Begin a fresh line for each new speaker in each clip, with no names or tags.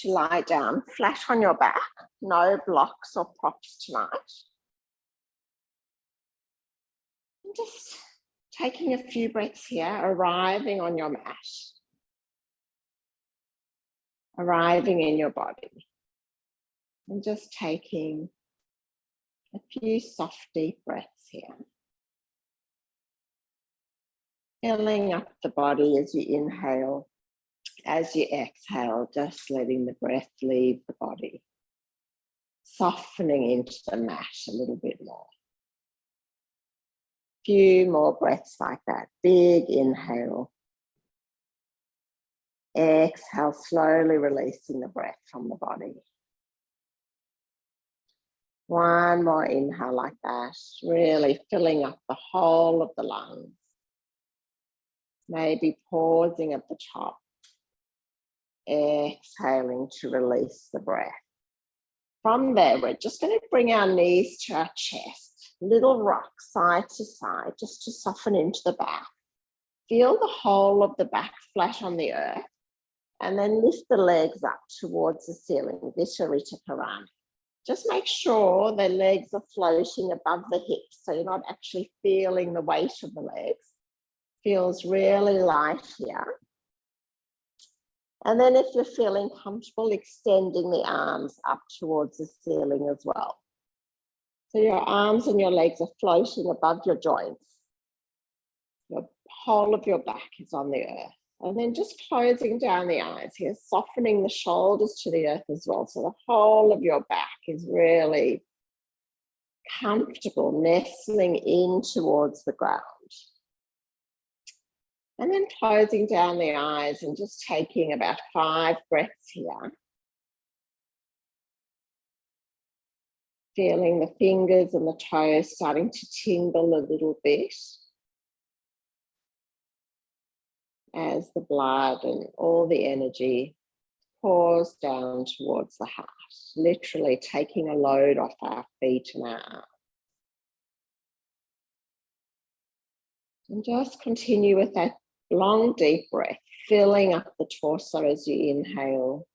to lie down flat on your back, no blocks or props tonight. And just taking a few breaths here, arriving on your mat, arriving in your body, and just taking a few soft, deep breaths here. Filling up the body as you inhale, as you exhale, just letting the breath leave the body, softening into the mat a little bit more. Few more breaths like that. Big inhale. Exhale, slowly releasing the breath from the body. One more inhale like that, really filling up the whole of the lungs. Maybe pausing at the top. Exhaling to release the breath. From there, we're just going to bring our knees to our chest. Little rock side to side, just to soften into the back. Feel the whole of the back flat on the earth. And then lift the legs up towards the ceiling, Vitarita Karani. Just make sure the legs are floating above the hips, so you're not actually feeling the weight of the legs. Feels really light here. And then if you're feeling comfortable, extending the arms up towards the ceiling as well. So your arms and your legs are floating above your joints. The whole of your back is on the earth. And then just closing down the eyes here, softening the shoulders to the earth as well. So the whole of your back is really comfortable, nestling in towards the ground. And then closing down the eyes and just taking about 5 breaths here. Feeling the fingers and the toes starting to tingle a little bit as the blood and all the energy pours down towards the heart, literally taking a load off our feet and our arms. And just continue with that long, deep breath, filling up the torso as you inhale.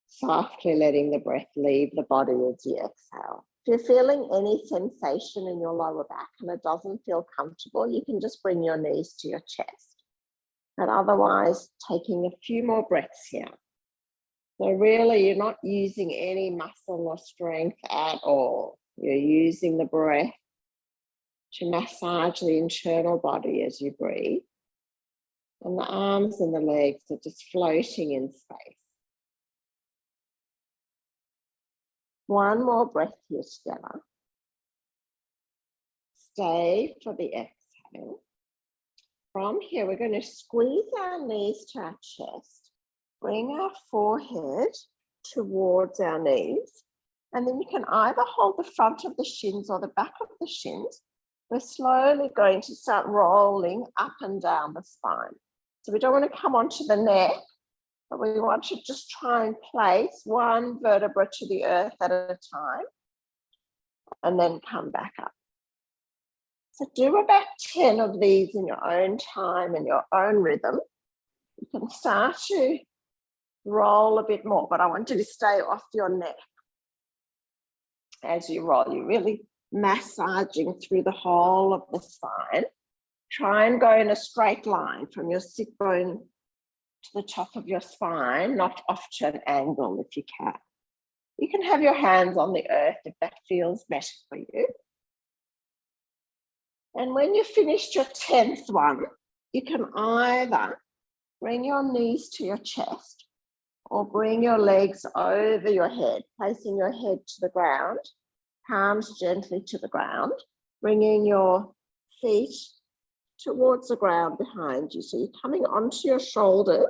Softly letting the breath leave the body as you exhale. If you're feeling any sensation in your lower back and it doesn't feel comfortable, you can just bring your knees to your chest. But otherwise, taking a few more breaths here. So really, you're not using any muscle or strength at all. You're using the breath to massage the internal body as you breathe. And the arms and the legs are just floating in space. One more breath here together. Stay for the exhale. From here, we're going to squeeze our knees to our chest. Bring our forehead towards our knees. And then you can either hold the front of the shins or the back of the shins. We're slowly going to start rolling up and down the spine. So we don't want to come onto the neck, but we want to just try and place one vertebra to the earth at a time and then come back up. So do about 10 of these in your own time and your own rhythm. You can start to roll a bit more, but I want you to stay off your neck as you roll. You're really massaging through the whole of the spine. Try and go in a straight line from your sit bone to the top of your spine, not off to an angle if you can. You can have your hands on the earth if that feels better for you. And when you've finished your 10th one, you can either bring your knees to your chest or bring your legs over your head, placing your head to the ground, palms gently to the ground, bringing your feet towards the ground behind you. So you're coming onto your shoulders,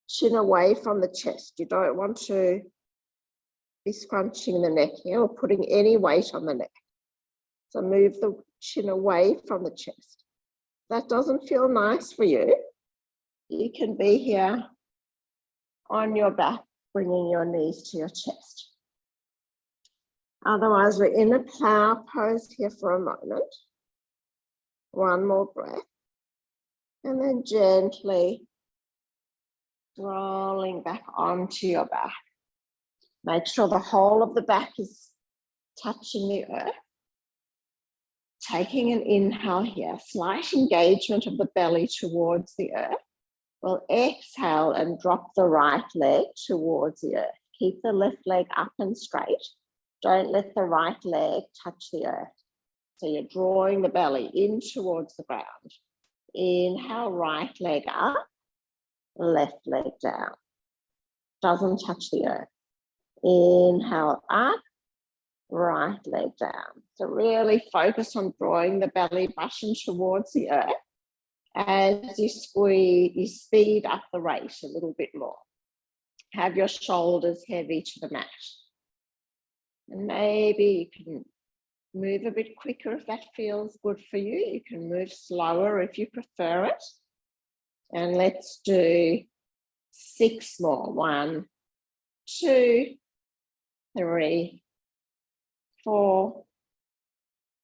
chin away from the chest. You don't want to be scrunching the neck here or putting any weight on the neck. So move the chin away from the chest. If that doesn't feel nice for you, you can be here on your back, bringing your knees to your chest. Otherwise, we're in a plow pose here for a moment. One more breath. And then gently rolling back onto your back. Make sure the whole of the back is touching the earth. Taking an inhale here, slight engagement of the belly towards the earth. We'll exhale and drop the right leg towards the earth. Keep the left leg up and straight. Don't let the right leg touch the earth. So you're drawing the belly in towards the ground. Inhale, right leg up, left leg down. Doesn't touch the earth. Inhale up, right leg down. So really focus on drawing the belly button towards the earth. As you squeeze, you speed up the rate a little bit more. Have your shoulders heavy to the mat. And maybe you can move a bit quicker if that feels good for you. You can move slower if you prefer it. And let's do 6 more. 1, 2, 3, 4,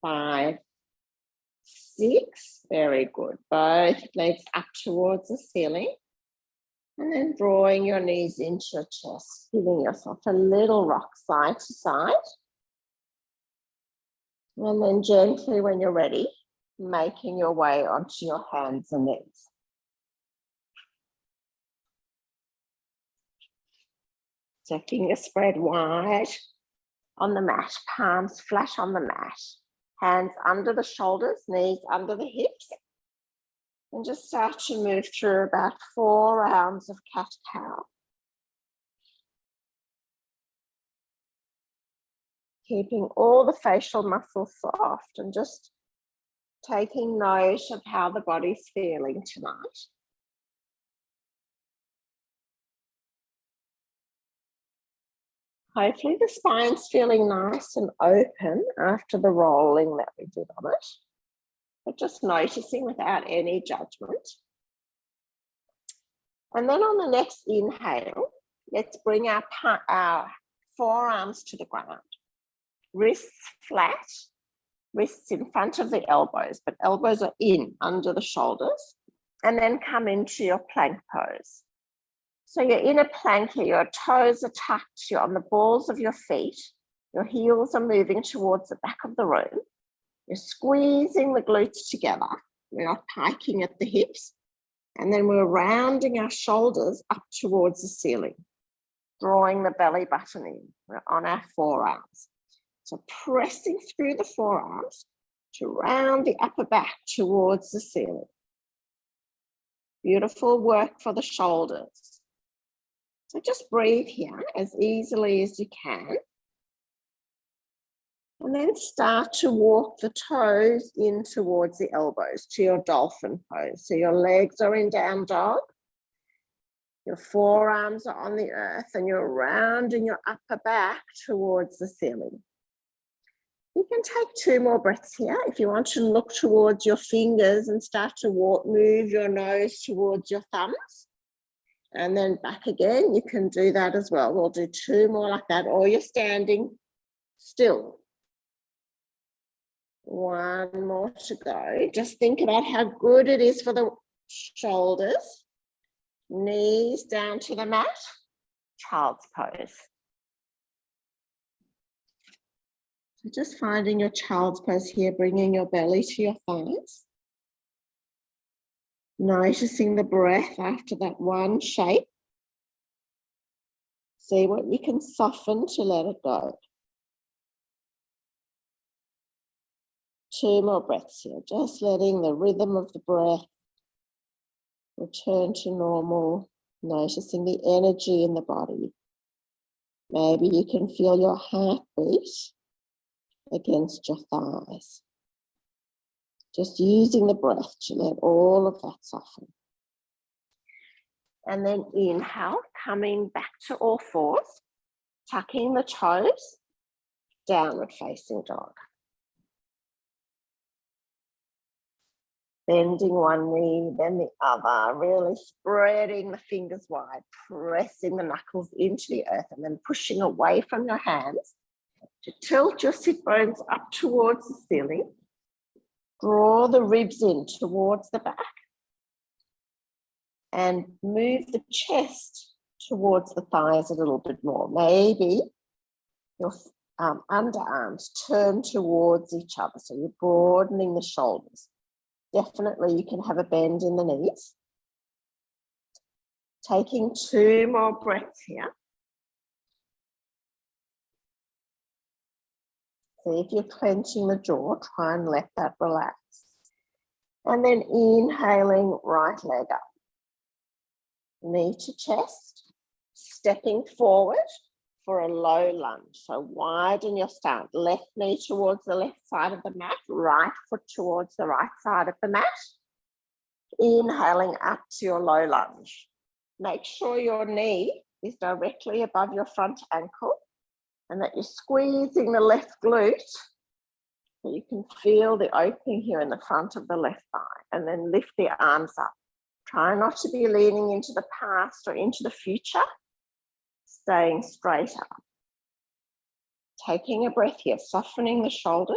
5, 6. Very good. Both legs up towards the ceiling. And then drawing your knees into your chest, giving yourself a little rock side to side. And then gently, when you're ready, making your way onto your hands and knees. So fingers spread wide on the mat, palms flat on the mat, hands under the shoulders, knees under the hips. And just start to move through about 4 rounds of cat-cow. Keeping all the facial muscles soft and just taking note of how the body's feeling tonight. Hopefully the spine's feeling nice and open after the rolling that we did on it. But just noticing without any judgment. And then on the next inhale, let's bring our forearms to the ground. Wrists flat, wrists in front of the elbows, but elbows are in under the shoulders. And then come into your plank pose. So you're in a plank here, your toes are tucked, you're on the balls of your feet, your heels are moving towards the back of the room. You're squeezing the glutes together. We're not piking at the hips. And then we're rounding our shoulders up towards the ceiling, drawing the belly button in. We're on our forearms. So pressing through the forearms to round the upper back towards the ceiling. Beautiful work for the shoulders. So just breathe here as easily as you can. And then start to walk the toes in towards the elbows to your dolphin pose. So your legs are in down dog. Your forearms are on the earth and you're rounding your upper back towards the ceiling. You can take 2 more breaths here. If you want to look towards your fingers and start to move your nose towards your thumbs. And then back again, you can do that as well. We'll do 2 more like that, or you're standing still. 1 more to go. Just think about how good it is for the shoulders. Knees down to the mat. Child's pose. So just finding your child's pose here, bringing your belly to your thighs. Noticing the breath after that one shape. See what you can soften to let it go. 2 more breaths here, just letting the rhythm of the breath return to normal, noticing the energy in the body. Maybe you can feel your heartbeat against your thighs. Just using the breath to let all of that soften. And then inhale, coming back to all fours, tucking the toes, downward facing dog. Bending one knee, then the other, really spreading the fingers wide, pressing the knuckles into the earth and then pushing away from your hands to tilt your sit bones up towards the ceiling. Draw the ribs in towards the back. and move the chest towards the thighs a little bit more. Maybe your underarms turn towards each other, so you're broadening the shoulders. Definitely you can have a bend in the knees. Taking 2 more breaths here. See if you're clenching the jaw, try and let that relax. And then inhaling, right leg up. Knee to chest, stepping forward for a low lunge. So widen your stance. Left knee towards the left side of the mat, right foot towards the right side of the mat. Inhaling up to your low lunge. Make sure your knee is directly above your front ankle and that you're squeezing the left glute so you can feel the opening here in the front of the left thigh, and then lift the arms up. Try not to be leaning into the past or into the future, staying straight up. Taking a breath here, softening the shoulders.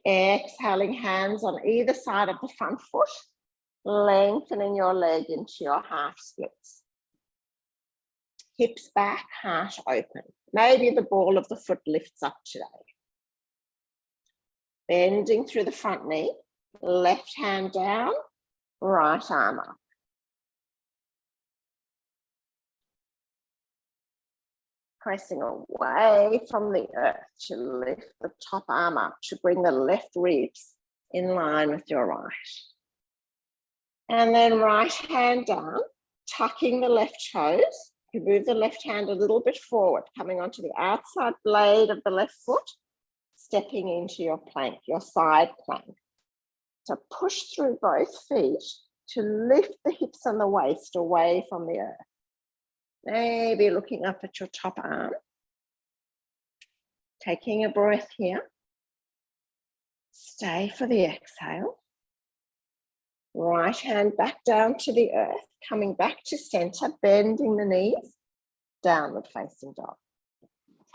Exhaling, hands on either side of the front foot, lengthening your leg into your half splits. Hips back, heart open. Maybe the ball of the foot lifts up today. Bending through the front knee, left hand down, right arm up. Pressing away from the earth to lift the top arm up to bring the left ribs in line with your right. And then right hand down, tucking the left toes. You move the left hand a little bit forward, coming onto the outside blade of the left foot, stepping into your plank, your side plank. So push through both feet to lift the hips and the waist away from the earth. Maybe looking up at your top arm. Taking a breath here. Stay for the exhale. Right hand back down to the earth, coming back to center, bending the knees, downward facing dog.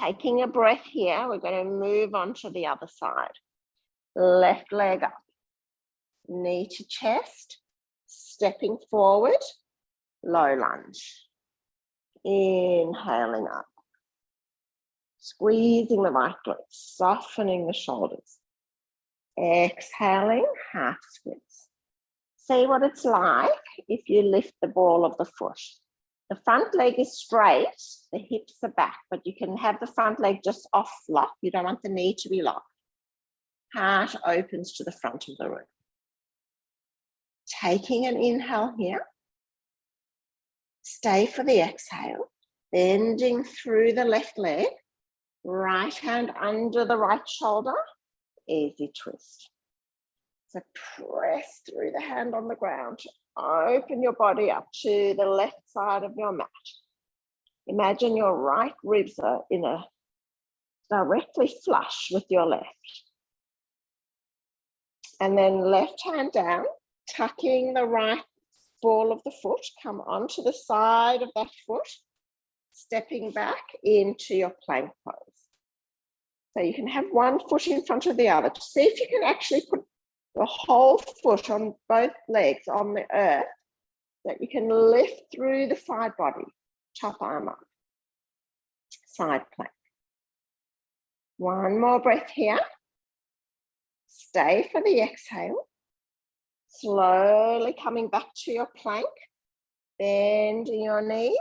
Taking a breath here, we're going to move on to the other side. Left leg up, knee to chest, stepping forward, low lunge. Inhaling up, squeezing the right glute, softening the shoulders. Exhaling, half splits. See what it's like if you lift the ball of the foot. The front leg is straight, the hips are back, but you can have the front leg just off lock. You don't want the knee to be locked. Heart opens to the front of the room. Taking an inhale here. Stay for the exhale. Bending through the left leg. Right hand under the right shoulder. Easy twist. So press through the hand on the ground. Open your body up to the left side of your mat. Imagine your right ribs are directly flush with your left. And then left hand down, tucking the right ball of the foot. Come onto the side of that foot, stepping back into your plank pose. So you can have one foot in front of the other. See if you can actually put the whole foot on both legs on the earth, that you can lift through the side body, top arm up, side plank. One more breath here. Stay for the exhale. Slowly coming back to your plank, bending your knees,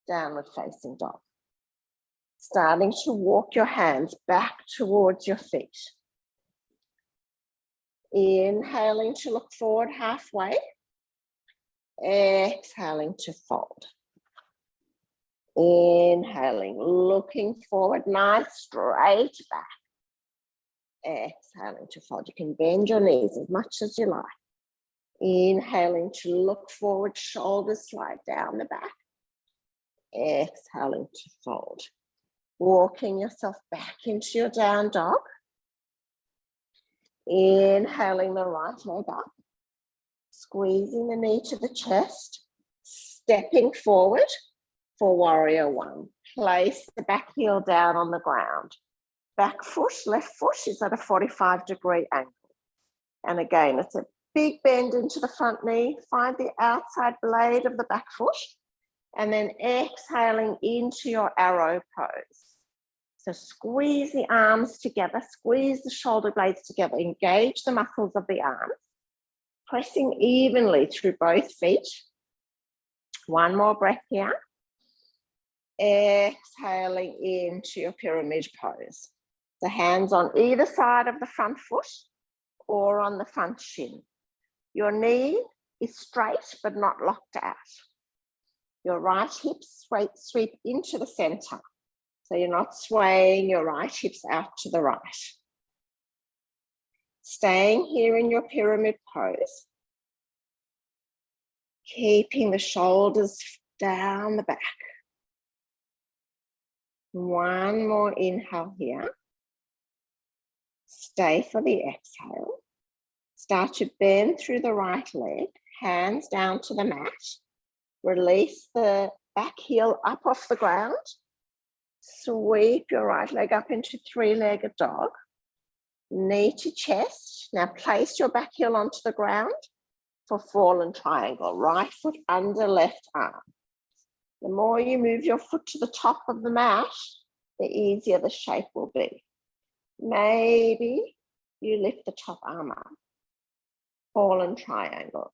downward facing dog. Starting to walk your hands back towards your feet. Inhaling to look forward halfway. Exhaling to fold. Inhaling, looking forward, nice straight back. Exhaling to fold. You can bend your knees as much as you like. Inhaling to look forward, shoulders slide down the back. Exhaling to fold. Walking yourself back into your down dog. Inhaling the right leg up. Squeezing the knee to the chest. Stepping forward for warrior one. Place the back heel down on the ground. Back foot, left foot is at a 45-degree angle. And again, it's a big bend into the front knee, find the outside blade of the back foot, and then exhaling into your arrow pose. So squeeze the arms together, squeeze the shoulder blades together, engage the muscles of the arms, pressing evenly through both feet. One more breath here. Exhaling into your pyramid pose. The hands on either side of the front foot or on the front shin. Your knee is straight but not locked out. Your right hip sweep into the center. So you're not swaying your right hips out to the right. Staying here in your pyramid pose. Keeping the shoulders down the back. One more inhale here. Stay for the exhale. Start to bend through the right leg, hands down to the mat. Release the back heel up off the ground. Sweep your right leg up into three-legged dog. Knee to chest. Now place your back heel onto the ground for fallen triangle. Right foot under left arm. The more you move your foot to the top of the mat, the easier the shape will be. Maybe you lift the top arm up. Fallen triangle.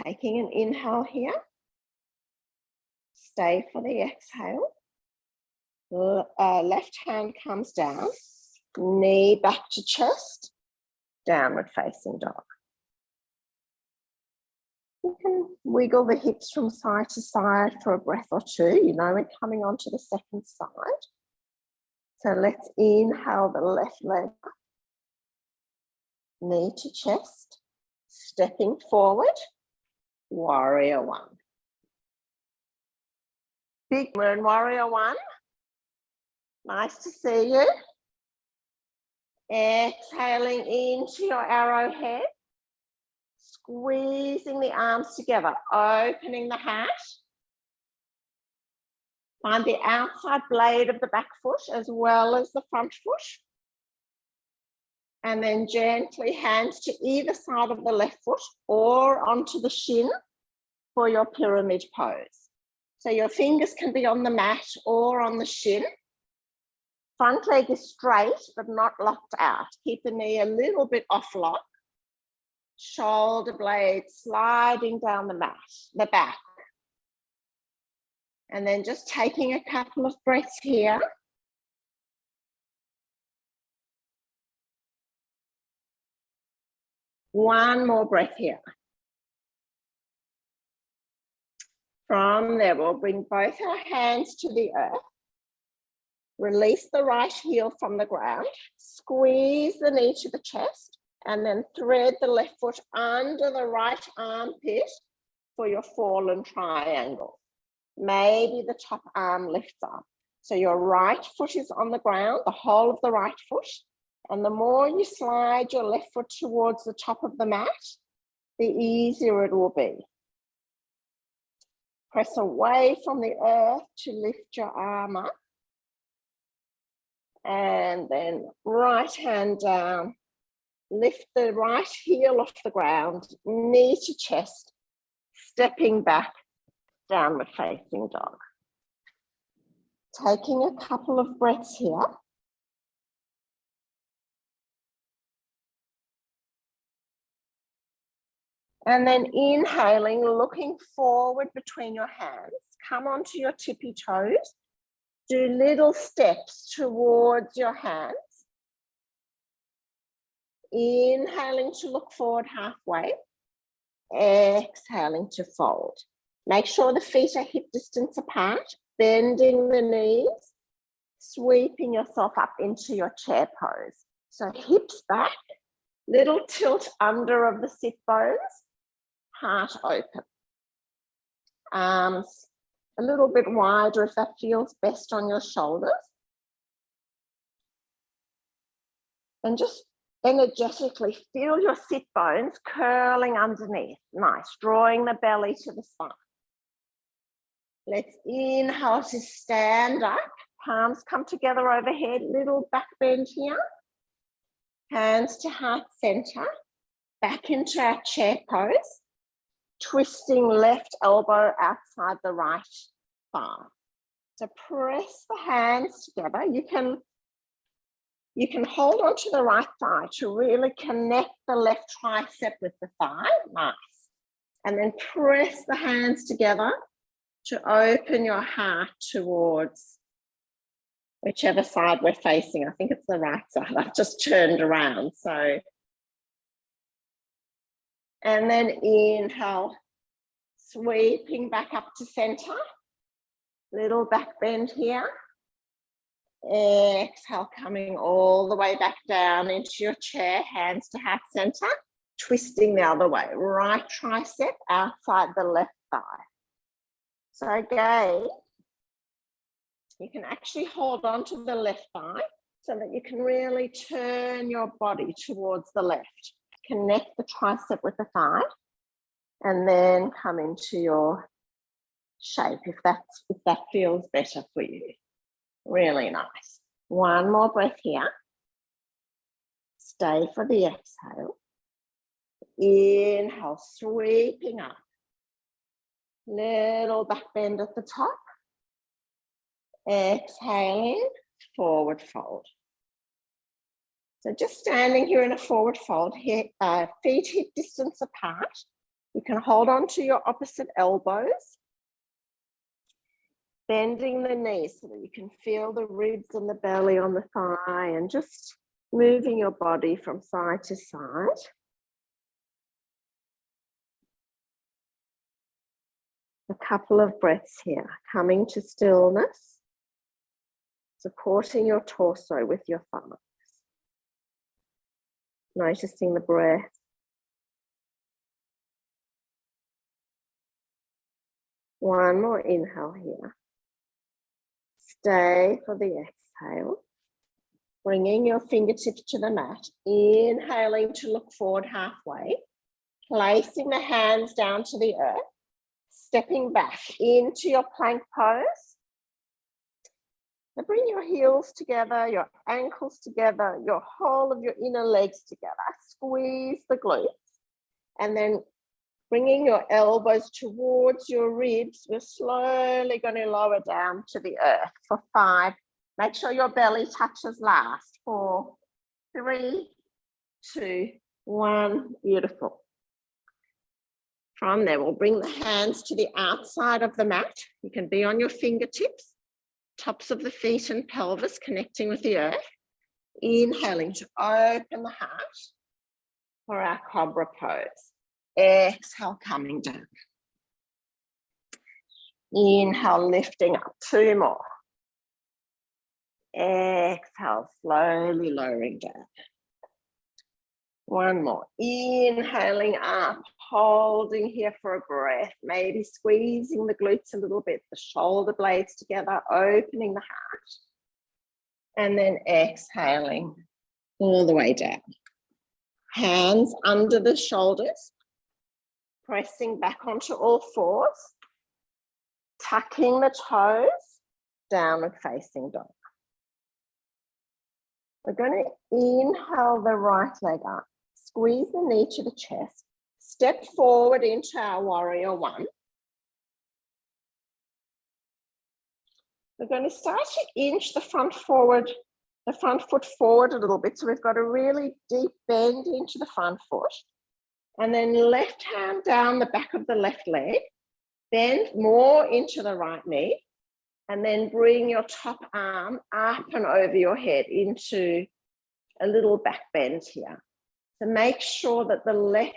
Taking an inhale here. Stay for the exhale. Left hand comes down. Knee back to chest. Downward facing dog. You can wiggle the hips from side to side for a breath or two. You know we're coming on to the second side. So let's inhale the left leg up. Knee to chest. Stepping forward. Warrior one. Big, we're in warrior one. Nice to see you. Exhaling into your arrowhead. Squeezing the arms together, opening the hat. Find the outside blade of the back foot as well as the front foot. And then gently hands to either side of the left foot or onto the shin for your pyramid pose. So your fingers can be on the mat or on the shin. Front leg is straight but not locked out. Keep the knee a little bit off lock. Shoulder blades sliding down the mat, the back. And then just taking a couple of breaths here. One more breath here. From there, we'll bring both our hands to the earth. Release the right heel from the ground. Squeeze the knee to the chest. And then thread the left foot under the right armpit for your fallen triangle. Maybe the top arm lifts up. So your right foot is on the ground, the whole of the right foot. And the more you slide your left foot towards the top of the mat, the easier it will be. Press away from the earth to lift your arm up. And then right hand down. Lift the right heel off the ground, knee to chest, stepping back, downward facing dog. Taking a couple of breaths here. And then inhaling, looking forward between your hands. Come onto your tippy toes. Do little steps towards your hands. Inhaling to look forward halfway. Exhaling to fold. Make sure the feet are hip distance apart. Bending the knees. Sweeping yourself up into your chair pose. So hips back. Little tilt under of the sit bones. Heart open. Arms a little bit wider if that feels best on your shoulders. And just energetically feel your sit bones curling underneath. Nice, drawing the belly to the spine. Let's inhale to stand up. Palms come together overhead, little back bend here. Hands to heart center. back into our chair pose, twisting left elbow outside the right thigh. So press the hands together. You can hold onto the right thigh to really connect the left tricep with the thigh. Nice. And then press the hands together to open your heart towards whichever side we're facing. I think it's the right side. I've just turned around. So, and then inhale, sweeping back up to center. Little back bend here. Exhale, coming all the way back down into your chair, hands to heart center, twisting the other way. Right tricep outside the left thigh. So again, you can actually hold on to the left thigh so that you can really turn your body towards the left. Connect the tricep with the thigh and then come into your shape if that feels better for you. Really nice. One more breath here. Stay for the exhale. Inhale, sweeping up. Little back bend at the top. Exhaling, forward fold. So just standing here in a forward fold, here, feet hip distance apart. You can hold on to your opposite elbows. Bending the knees so that you can feel the ribs and the belly on the thigh and just moving your body from side to side. A couple of breaths here, coming to stillness, supporting your torso with your thumbs. Noticing the breath. One more inhale here. Stay for the exhale. Bringing your fingertips to the mat. Inhaling to look forward halfway. Placing the hands down to the earth. Stepping back into your plank pose. Now bring your heels together, your ankles together, your whole of your inner legs together. Squeeze the glutes. And then bringing your elbows towards your ribs, we're slowly going to lower down to the earth for 5. Make sure your belly touches last. 4, 3, 2, 1. Beautiful. From there, we'll bring the hands to the outside of the mat. You can be on your fingertips, tops of the feet and pelvis connecting with the earth. Inhaling to open the heart for our cobra pose. Exhale, coming down. Inhale, lifting up. 2 more. Exhale, slowly lowering down. 1 more. Inhaling up, holding here for a breath. Maybe squeezing the glutes a little bit, the shoulder blades together, opening the heart. And then exhaling all the way down. Hands under the shoulders. Pressing back onto all fours, tucking the toes, downward facing dog. We're going to inhale the right leg up, squeeze the knee to the chest, step forward into our warrior 1. We're going to start to inch the front foot forward a little bit. So we've got a really deep bend into the front foot. And then left hand down the back of the left leg, bend more into the right knee, and then bring your top arm up and over your head into a little back bend here. So make sure that the left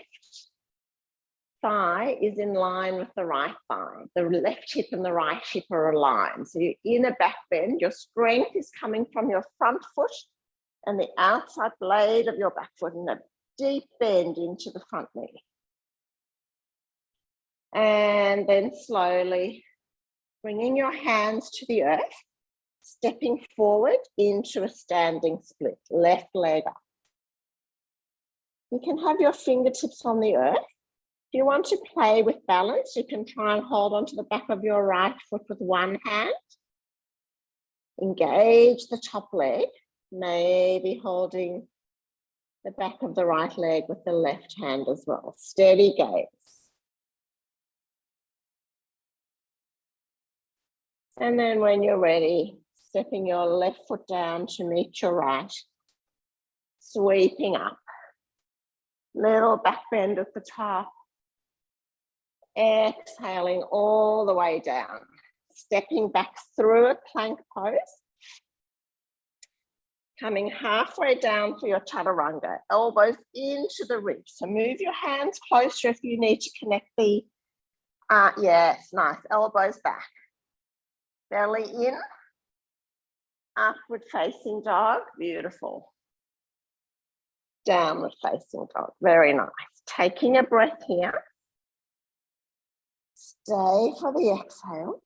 thigh is in line with the right thigh. The left hip and the right hip are aligned. So you're in a back bend. Your strength is coming from your front foot and the outside blade of your back foot, and a deep bend into the front knee. And then slowly bringing your hands to the earth, stepping forward into a standing split, left leg up. You can have your fingertips on the earth. If you want to play with balance, you can try and hold onto the back of your right foot with one hand. Engage the top leg, maybe holding the back of the right leg with the left hand as well. Steady gaze. And then when you're ready, stepping your left foot down to meet your right, sweeping up. Little back bend at the top. Exhaling all the way down. Stepping back through a plank pose. Coming halfway down for your chaturanga. Elbows into the ribs. So move your hands closer if you need to connect the, yes, nice. Elbows back. Belly in. Upward facing dog. Beautiful. Downward facing dog. Very nice. Taking a breath here. Stay for the exhale.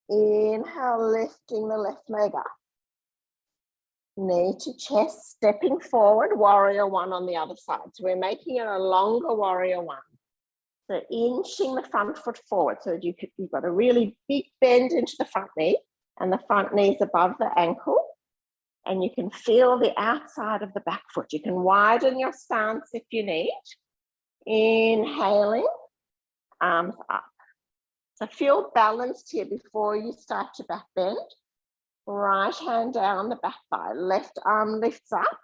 Inhale, lifting the left leg up. Knee to chest, stepping forward, warrior one on the other side. So we're making it a longer warrior one. So inching the front foot forward so that you've got a really big bend into the front knee, and the front knee is above the ankle. And you can feel the outside of the back foot. You can widen your stance if you need. Inhaling, arms up. So feel balanced here before you start to back bend. Right hand down the back thigh. Left arm lifts up.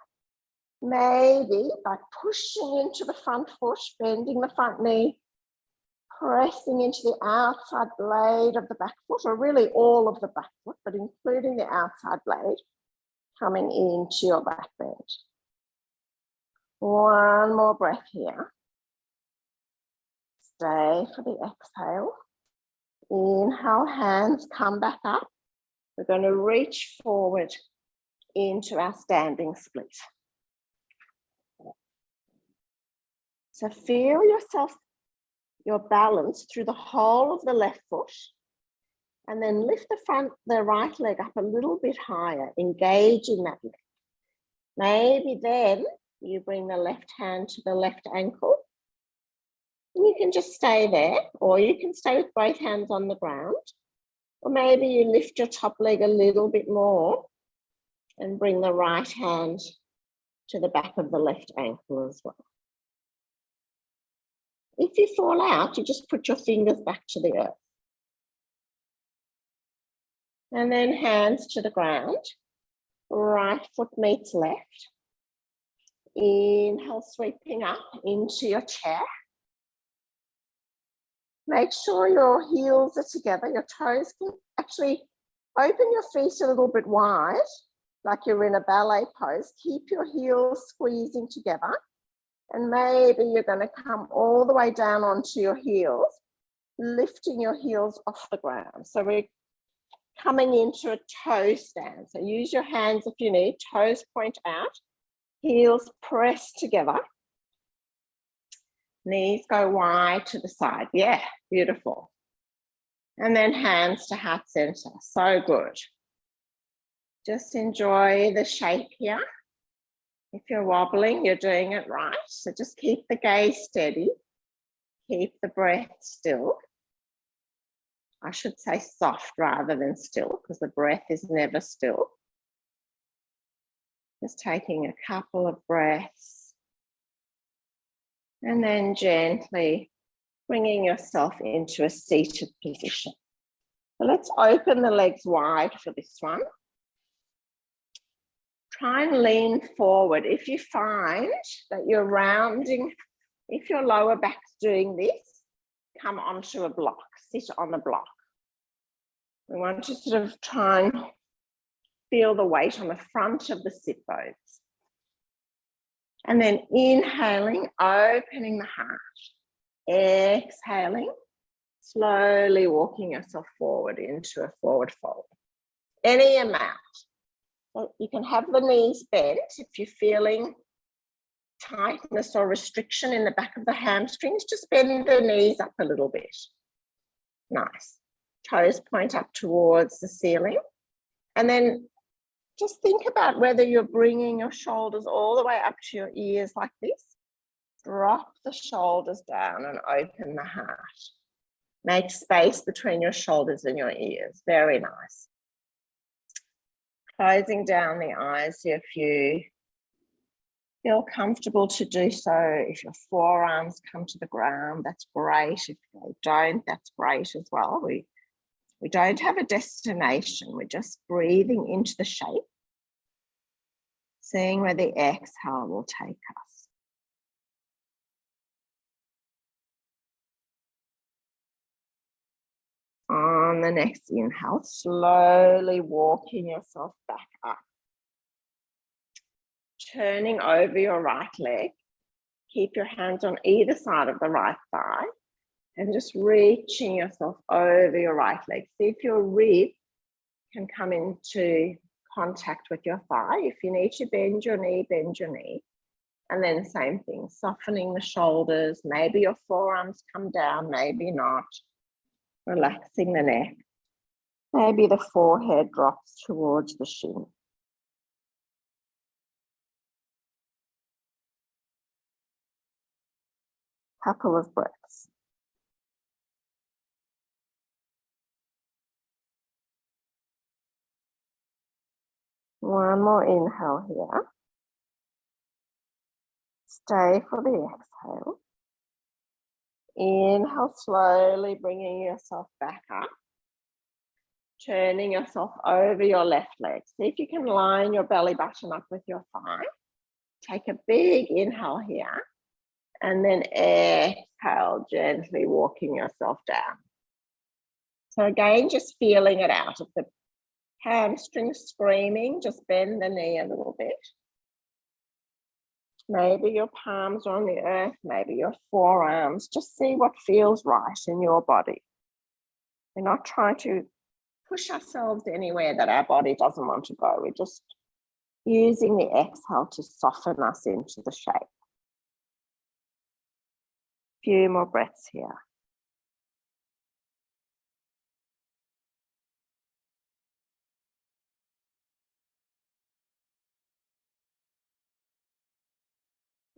Maybe by pushing into the front foot, bending the front knee, pressing into the outside blade of the back foot, or really all of the back foot, but including the outside blade, coming into your back bend. One more breath here. Stay for the exhale. Inhale, hands come back up. We're going to reach forward into our standing split. So feel yourself, your balance through the whole of the left foot, and then lift the right leg up a little bit higher, engaging that leg. Maybe then you bring the left hand to the left ankle. And you can just stay there, or you can stay with both hands on the ground. Or maybe you lift your top leg a little bit more and bring the right hand to the back of the left ankle as well. If you fall out, you just put your fingers back to the earth. And then hands to the ground. Right foot meets left. Inhale, sweeping up into your chair. Make sure your heels are together. Your toes can actually open your feet a little bit wide, like you're in a ballet pose. Keep your heels squeezing together. And maybe you're going to come all the way down onto your heels, lifting your heels off the ground. So we're coming into a toe stand. So use your hands if you need. Toes point out. Heels press together. Knees go wide to the side. Yeah, beautiful. And then hands to heart center. So good. Just enjoy the shape here. If you're wobbling, you're doing it right. So just keep the gaze steady. Keep the breath still. I should say soft rather than still, because the breath is never still. Just taking a couple of breaths. And then gently bringing yourself into a seated position. So let's open the legs wide for this one. Try and lean forward. If you find that you're rounding, if your lower back's doing this, come onto a block, sit on the block. We want to sort of try and feel the weight on the front of the sit bones. And then inhaling, opening the heart. Exhaling, slowly walking yourself forward into a forward fold. Any amount. So you can have the knees bent if you're feeling tightness or restriction in the back of the hamstrings. Just bend the knees up a little bit. Nice. Toes point up towards the ceiling. And then just think about whether you're bringing your shoulders all the way up to your ears like this. Drop the shoulders down and open the heart. Make space between your shoulders and your ears. Very nice. Closing down the eyes here for you. Feel comfortable to do so. If your forearms come to the ground, that's great. If they don't, that's great as well. We don't have a destination. We're just breathing into the shape, seeing where the exhale will take us. On the next inhale, slowly walking yourself back up. Turning over your right leg. Keep your hands on either side of the right thigh and just reaching yourself over your right leg. See if your rib can come into contact with your thigh. If you need to bend your knee, bend your knee. And then same thing, softening the shoulders. Maybe your forearms come down, maybe not. Relaxing the neck. Maybe the forehead drops towards the shin. Couple of breaths. One more inhale here. Stay for the exhale. Inhale, slowly bringing yourself back up. Turning yourself over your left leg. See if you can line your belly button up with your thigh. Take a big inhale here. And then exhale, gently walking yourself down. So again, just feeling it out. If the hamstring's screaming, just bend the knee a little bit. Maybe your palms are on the earth, maybe your forearms. Just see what feels right in your body. We're not trying to push ourselves anywhere that our body doesn't want to go. We're just using the exhale to soften us into the shape. Few more breaths here.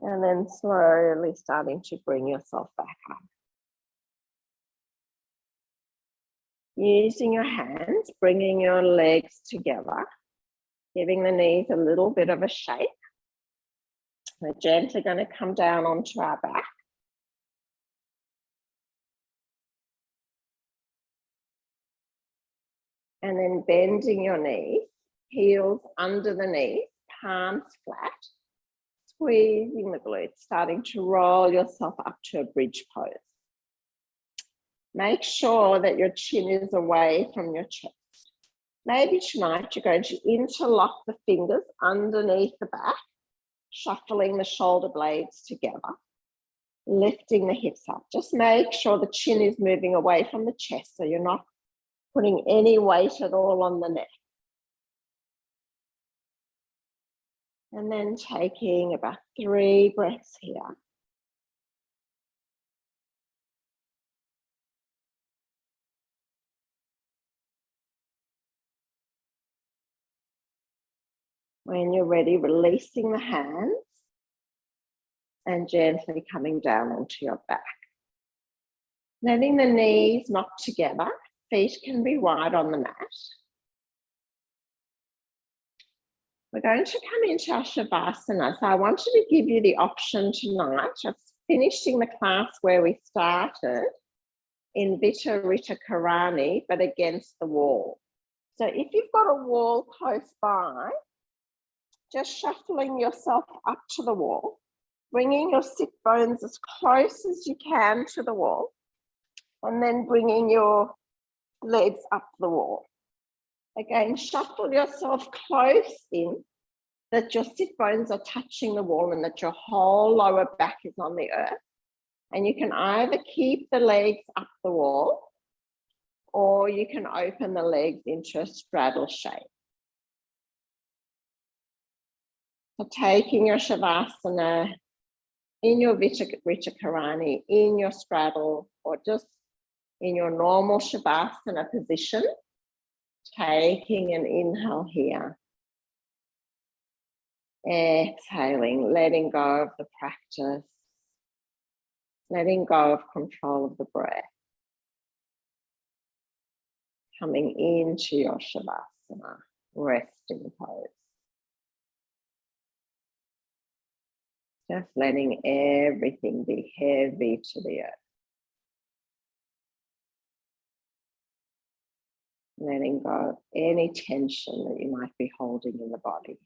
And then slowly starting to bring yourself back up. Using your hands, bringing your legs together, giving the knees a little bit of a shake. We're gently going to come down onto our back. And then bending your knees, heels under the knees, palms flat. Squeezing the glutes, starting to roll yourself up to a bridge pose. Make sure that your chin is away from your chest. Maybe tonight you're going to interlock the fingers underneath the back, shuffling the shoulder blades together, lifting the hips up. Just make sure the chin is moving away from the chest so you're not putting any weight at all on the neck. And then taking about 3 breaths here. When you're ready, releasing the hands and gently coming down onto your back. Letting the knees knock together, feet can be wide on the mat. We're going to come into our Shavasana. So I wanted to give you the option tonight of finishing the class where we started in Vitarita Karani, but against the wall. So if you've got a wall close by, just shuffling yourself up to the wall, bringing your sit bones as close as you can to the wall, and then bringing your legs up the wall. Again, shuffle yourself close in that your sit bones are touching the wall and that your whole lower back is on the earth. And you can either keep the legs up the wall or you can open the legs into a straddle shape. So taking your Shavasana in your Vitarita Karani, in your straddle, or just in your normal Shavasana position, taking an inhale here. Exhaling, letting go of the practice, letting go of control of the breath. Coming into your Shavasana, resting pose. Just letting everything be heavy to the earth. Letting go of any tension that you might be holding in the body.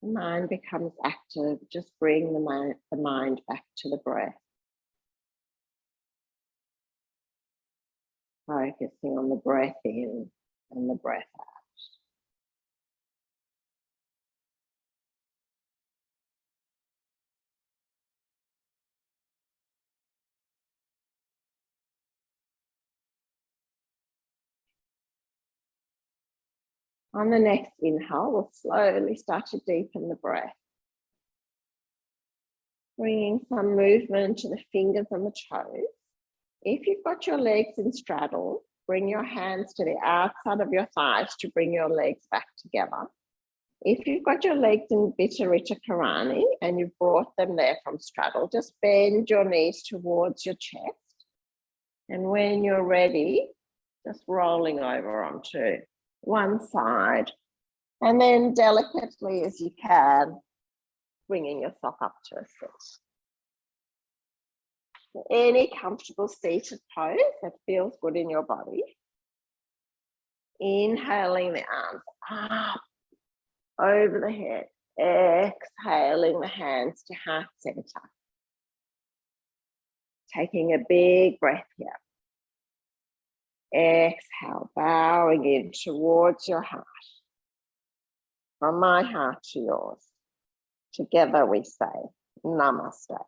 The mind becomes active, just bring the mind back to the breath. Focusing on the breath in and the breath out. On the next inhale, we'll slowly start to deepen the breath. Bringing some movement to the fingers and the toes. If you've got your legs in straddle, bring your hands to the outside of your thighs to bring your legs back together. If you've got your legs in Vitarita Karani and you've brought them there from straddle, just bend your knees towards your chest. And when you're ready, just rolling over onto one side. And then delicately as you can, bringing yourself up to a sit. Any comfortable seated pose that feels good in your body. Inhaling the arms up over the head. Exhaling the hands to heart center. Taking a big breath here. Exhale, bowing in towards your heart. From my heart to yours. Together we say, Namaste.